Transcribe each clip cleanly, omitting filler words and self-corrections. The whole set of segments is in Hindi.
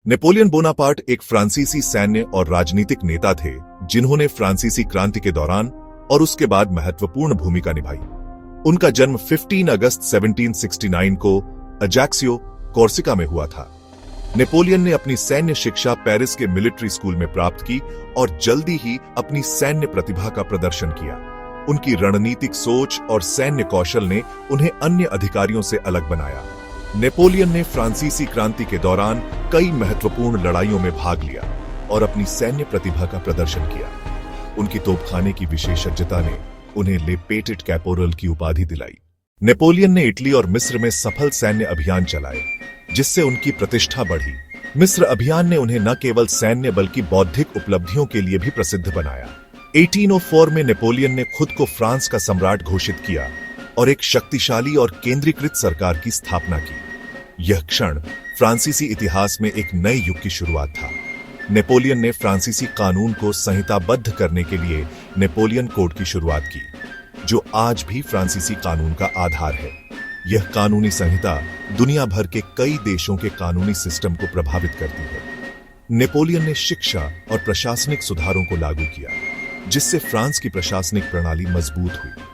नेपोलियन बोनापार्ट एक फ्रांसीसी सैन्य और राजनीतिक नेता थे जिन्होंने फ्रांसीसी क्रांति के दौरान और उसके बाद महत्वपूर्ण भूमिका निभाई। उनका जन्म 15 अगस्त 1769 को अजैक्सियो, कोर्सिका में हुआ था। नेपोलियन ने अपनी सैन्य शिक्षा पेरिस के मिलिट्री स्कूल में प्राप्त की और जल्दी ही अपनी सैन्य प्रतिभा का प्रदर्शन किया। उनकी रणनीतिक सोच और सैन्य कौशल ने उन्हें अन्य अधिकारियों से अलग बनाया। नेपोलियन ने फ्रांसीसी क्रांति के दौरान कई महत्वपूर्ण लड़ाइयों में भाग लिया और अपनी सैन्य प्रतिभा का प्रदर्शन किया। उनकी तोपखाने की विशेषज्ञता ने उन्हें ले पेटेड कैपोरल की उपाधि दिलाई। नेपोलियन ने इटली और मिस्र में सफल सैन्य अभियान चलाए, जिससे उनकी प्रतिष्ठा बढ़ी। मिस्र अभियान ने उन्हें न केवल सैन्य बल्कि बौद्धिक उपलब्धियों के लिए भी प्रसिद्ध बनाया। 1804 में नेपोलियन ने खुद को फ्रांस का सम्राट घोषित किया और एक शक्तिशाली और केंद्रीकृत सरकार की स्थापना की। यह क्षण फ्रांसीसी इतिहास में एक नए युग की शुरुआत था। नेपोलियन ने फ्रांसीसी कानून को संहिताबद्ध करने के लिए नेपोलियन कोड की शुरुआत की, जो आज भी फ्रांसीसी कानून का आधार है। यह कानूनी संहिता दुनिया भर के कई देशों के कानूनी सिस्टम को प्रभावित करती है। नेपोलियन ने शिक्षा और प्रशासनिक सुधारों को लागू किया, जिससे फ्रांस की प्रशासनिक प्रणाली मजबूत हुई।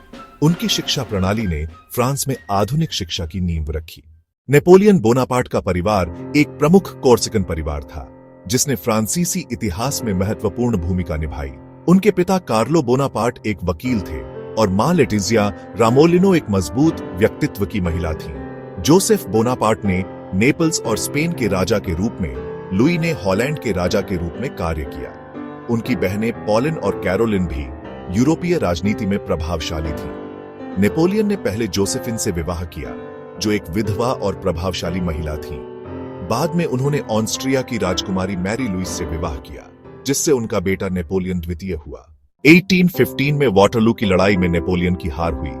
उनकी शिक्षा प्रणाली ने फ्रांस में आधुनिक शिक्षा की नींव रखी। नेपोलियन बोनापार्ट का परिवार एक प्रमुख कोर्सिकन परिवार था, जिसने फ्रांसीसी इतिहास में महत्वपूर्ण भूमिका निभाई। उनके पिता कार्लो बोनापार्ट एक वकील थे और मां लेटिजिया रामोलिनो एक मजबूत व्यक्तित्व की महिला थी। जोसेफ बोनापार्ट ने नेपल्स और स्पेन के राजा के रूप में, लुई ने हॉलैंड के राजा के रूप में कार्य किया। उनकी बहनें पॉलिन और कैरोलिन भी यूरोपीय राजनीति में प्रभावशाली थीं। नेपोलियन ने पहले जोसेफिन से विवाह किया, जो एक विधवा और प्रभावशाली महिला थी। बाद में उन्होंने ऑस्ट्रिया की राजकुमारी मैरी लुइस से विवाह किया, जिससे उनका बेटा नेपोलियन द्वितीय हुआ। 1815 में वाटरलू की लड़ाई में नेपोलियन की हार हुई,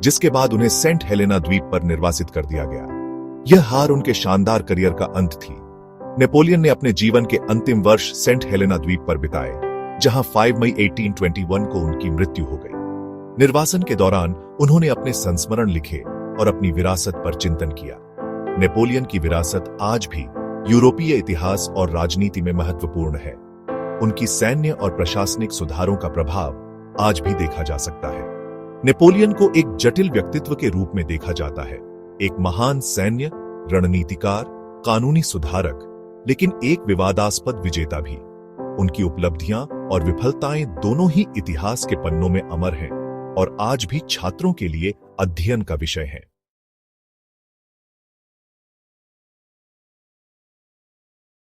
जिसके बाद उन्हें सेंट हेलेना द्वीप पर निर्वासित कर दिया गया। यह हार उनके शानदार करियर का अंत थी। नेपोलियन ने अपने जीवन के अंतिम वर्ष सेंट हेलेना द्वीप पर बिताए, जहां 5 मई 1821 को उनकी मृत्यु हो गई। निर्वासन के दौरान उन्होंने अपने संस्मरण लिखे और अपनी विरासत पर चिंतन किया। नेपोलियन की विरासत आज भी यूरोपीय इतिहास और राजनीति में महत्वपूर्ण है। उनकी सैन्य और प्रशासनिक सुधारों का प्रभाव आज भी देखा जा सकता है। नेपोलियन को एक जटिल व्यक्तित्व के रूप में देखा जाता है, एक महान सैन्य, रणनीतिकार, कानूनी सुधारक, लेकिन एक विवादास्पद विजेता भी। उनकी उपलब्धियां और विफलताएं दोनों ही इतिहास के पन्नों में अमर हैं और आज भी छात्रों के लिए अध्ययन का विषय हैं।